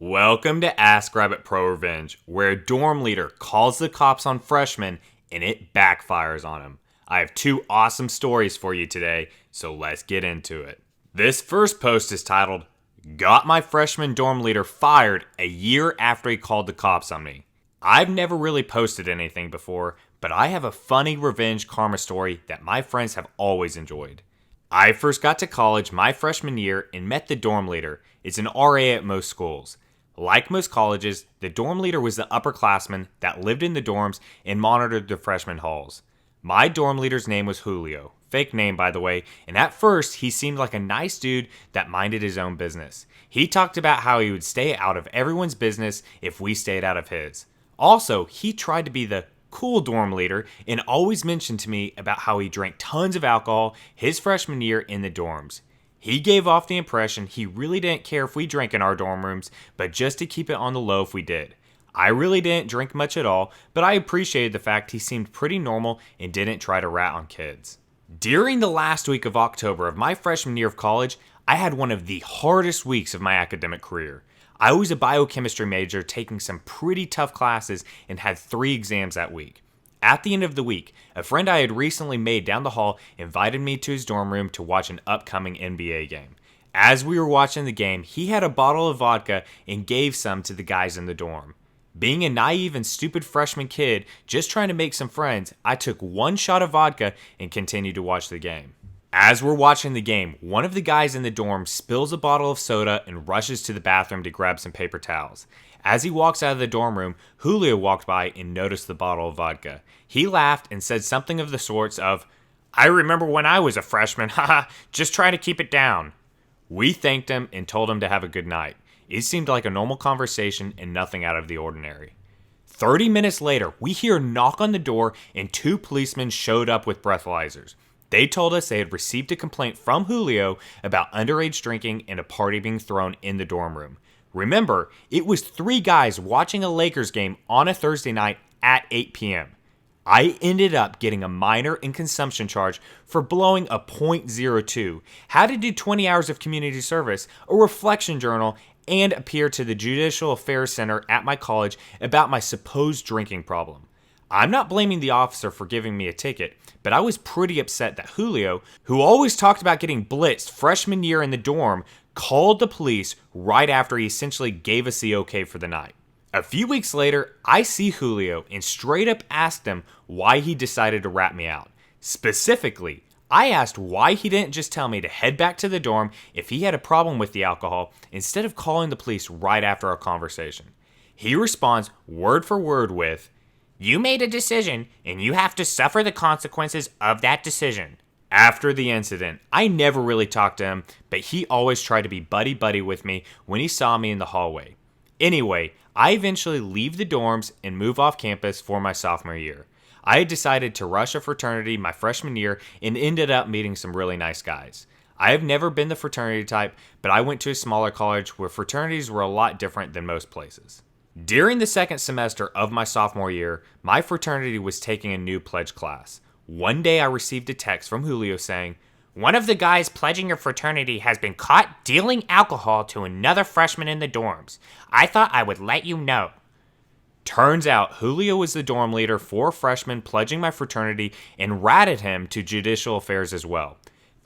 Welcome to Ask Rabbit ProRevenge, where a dorm leader calls the cops on freshmen and it backfires on him. I have two awesome stories for you today, so let's get into it. This first post is titled, "Got my freshman dorm leader fired a year after he called the cops on me." I've never really posted anything before, but I have a funny revenge karma story that my friends have always enjoyed. I first got to college my freshman year and met the dorm leader. It's an RA at most schools. Like most colleges, the dorm leader was the upperclassman that lived in the dorms and monitored the freshman halls. My dorm leader's name was Julio, fake name by the way, and at first he seemed like a nice dude that minded his own business. He talked about how he would stay out of everyone's business if we stayed out of his. Also, he tried to be the cool dorm leader and always mentioned to me about how he drank tons of alcohol his freshman year in the dorms. He gave off the impression he really didn't care if we drank in our dorm rooms, but just to keep it on the low if we did. I really didn't drink much at all, but I appreciated the fact he seemed pretty normal and didn't try to rat on kids. During the last week of October of my freshman year of college, I had one of the hardest weeks of my academic career. I was a biochemistry major taking some pretty tough classes and had 3 exams that week. At the end of the week, a friend I had recently made down the hall invited me to his dorm room to watch an upcoming NBA game. As we were watching the game, he had a bottle of vodka and gave some to the guys in the dorm. Being a naive and stupid freshman kid just trying to make some friends, I took 1 shot of vodka and continued to watch the game. As we're watching the game, one of the guys in the dorm spills a bottle of soda and rushes to the bathroom to grab some paper towels. As he walks out of the dorm room, Julio walked by and noticed the bottle of vodka. He laughed and said something of the sorts of, "I remember when I was a freshman, haha, just try to keep it down." We thanked him and told him to have a good night. It seemed like a normal conversation and nothing out of the ordinary. 30 minutes later, we hear a knock on the door and 2 policemen showed up with breathalyzers. They told us they had received a complaint from Julio about underage drinking and a party being thrown in the dorm room. Remember, it was 3 guys watching a Lakers game on a Thursday night at 8 p.m. I ended up getting a minor in consumption charge for blowing a .02, had to do 20 hours of community service, a reflection journal, and appear to the Judicial Affairs Center at my college about my supposed drinking problem. I'm not blaming the officer for giving me a ticket, but I was pretty upset that Julio, who always talked about getting blitzed freshman year in the dorm, called the police right after he essentially gave us the okay for the night. A few weeks later, I see Julio and straight up asked him why he decided to rat me out. Specifically, I asked why he didn't just tell me to head back to the dorm if he had a problem with the alcohol instead of calling the police right after our conversation. He responds word for word with, "You made a decision and you have to suffer the consequences of that decision." After the incident, I never really talked to him, but he always tried to be buddy-buddy with me when he saw me in the hallway. Anyway, I eventually leave the dorms and move off campus for my sophomore year. I had decided to rush a fraternity my freshman year and ended up meeting some really nice guys. I have never been the fraternity type, but I went to a smaller college where fraternities were a lot different than most places. During the second semester of my sophomore year, my fraternity was taking a new pledge class. One day I received a text from Julio saying, "One of the guys pledging your fraternity has been caught dealing alcohol to another freshman in the dorms. I thought I would let you know." Turns out Julio was the dorm leader for a freshman pledging my fraternity and ratted him to Judicial Affairs as well.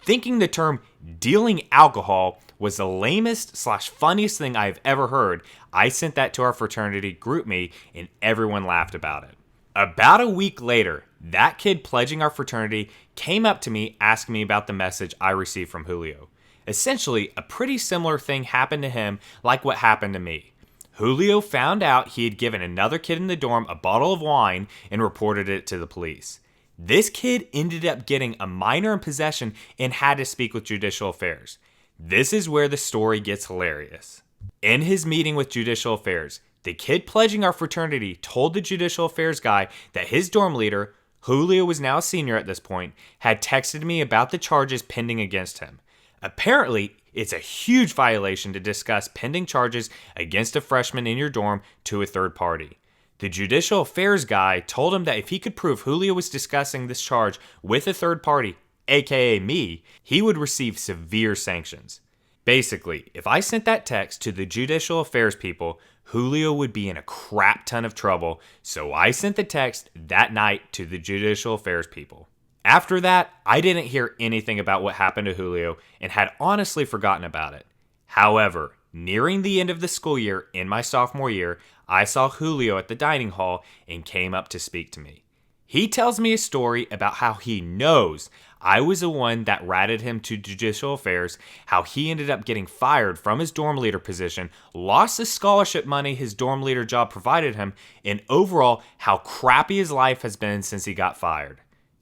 Thinking the term dealing alcohol was the lamest / funniest thing I've ever heard, I sent that to our fraternity group me and everyone laughed about it. About a week later, that kid pledging our fraternity came up to me asking me about the message I received from Julio. Essentially, a pretty similar thing happened to him like what happened to me. Julio found out he had given another kid in the dorm a bottle of wine and reported it to the police. This kid ended up getting a minor in possession and had to speak with Judicial Affairs. This is where the story gets hilarious. In his meeting with Judicial Affairs, the kid pledging our fraternity told the Judicial Affairs guy that his dorm leader, Julio was now a senior at this point, had texted me about the charges pending against him. Apparently, it's a huge violation to discuss pending charges against a freshman in your dorm to a third party. The Judicial Affairs guy told him that if he could prove Julio was discussing this charge with a third party, aka me, he would receive severe sanctions. Basically, if I sent that text to the judicial affairs people, Julio would be in a crap ton of trouble, so I sent the text that night to the judicial affairs people. After that, I didn't hear anything about what happened to Julio and had honestly forgotten about it. However, nearing the end of the school year in my sophomore year, I saw Julio at the dining hall and came up to speak to me. He tells me a story about how he knows I was the one that ratted him to judicial affairs, how he ended up getting fired from his dorm leader position, lost the scholarship money his dorm leader job provided him, and overall how crappy his life has been since he got fired.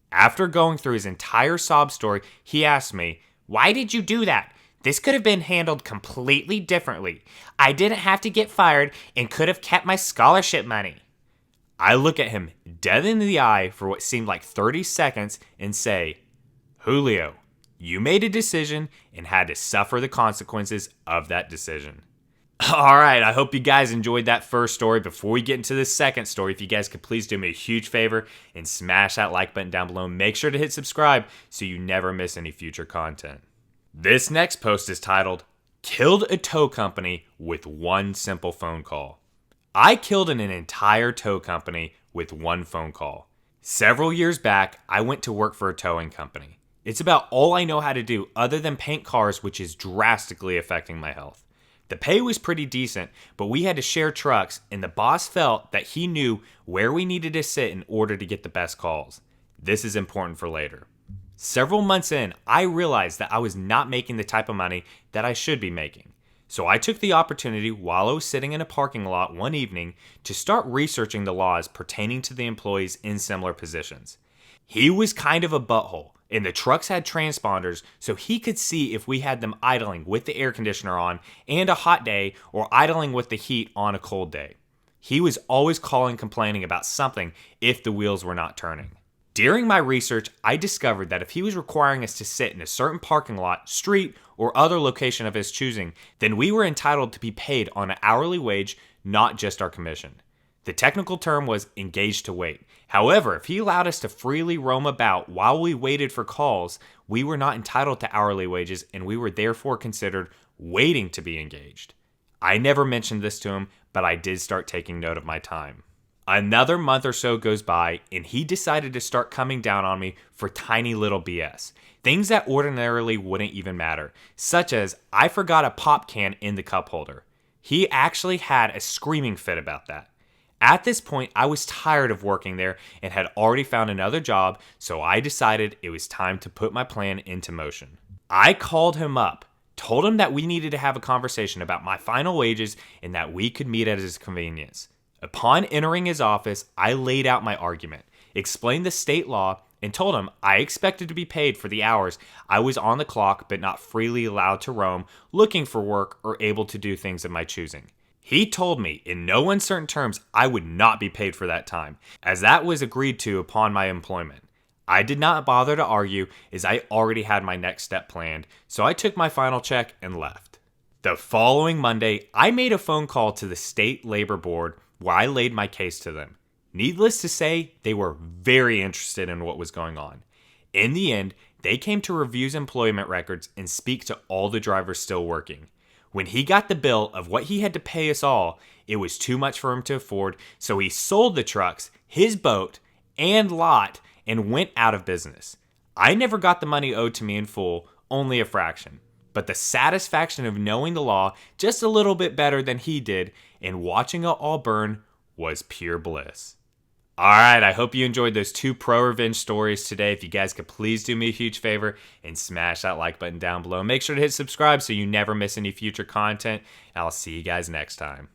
After going through his entire sob story, he asked me, "Why did you do that? This could have been handled completely differently. I didn't have to get fired and could have kept my scholarship money." I look at him dead in the eye for what seemed like 30 seconds and say, "Julio, you made a decision and had to suffer the consequences of that decision." All right, I hope you guys enjoyed that first story. Before we get into the second story, if you guys could please do me a huge favor and smash that like button down below. Make sure to hit subscribe so you never miss any future content. This next post is titled, "Killed a Tow Company with One Simple Phone Call." I killed an entire tow company with one phone call. Several years back, I went to work for a towing company. It's about all I know how to do other than paint cars, which is drastically affecting my health. The pay was pretty decent, but we had to share trucks, and the boss felt that he knew where we needed to sit in order to get the best calls. This is important for later. Several months in, I realized that I was not making the type of money that I should be making. So I took the opportunity while I was sitting in a parking lot one evening to start researching the laws pertaining to the employees in similar positions. He was kind of a butthole, and the trucks had transponders so he could see if we had them idling with the air conditioner on and a hot day or idling with the heat on a cold day. He was always calling complaining about something if the wheels were not turning. During my research, I discovered that if he was requiring us to sit in a certain parking lot, street, or other location of his choosing, then we were entitled to be paid on an hourly wage, not just our commission. The technical term was engaged to wait. However, if he allowed us to freely roam about while we waited for calls, we were not entitled to hourly wages and we were therefore considered waiting to be engaged. I never mentioned this to him, but I did start taking note of my time. Another month or so goes by, and he decided to start coming down on me for tiny little BS. Things that ordinarily wouldn't even matter, such as I forgot a pop can in the cup holder. He actually had a screaming fit about that. At this point, I was tired of working there and had already found another job, so I decided it was time to put my plan into motion. I called him up, told him that we needed to have a conversation about my final wages and that we could meet at his convenience. Upon entering his office, I laid out my argument, explained the state law, and told him I expected to be paid for the hours I was on the clock but not freely allowed to roam, looking for work or able to do things of my choosing. He told me in no uncertain terms I would not be paid for that time, as that was agreed to upon my employment. I did not bother to argue as I already had my next step planned, so I took my final check and left. The following Monday, I made a phone call to the State Labor Board where I laid my case to them. Needless to say, they were very interested in what was going on. In the end, they came to review his employment records and speak to all the drivers still working. When he got the bill of what he had to pay us all, it was too much for him to afford, so he sold the trucks, his boat, and lot, and went out of business. I never got the money owed to me in full, only a fraction. But the satisfaction of knowing the law just a little bit better than he did and watching it all burn was pure bliss. Alright, I hope you enjoyed those two pro-revenge stories today. If you guys could please do me a huge favor and smash that like button down below. Make sure to hit subscribe so you never miss any future content. And I'll see you guys next time.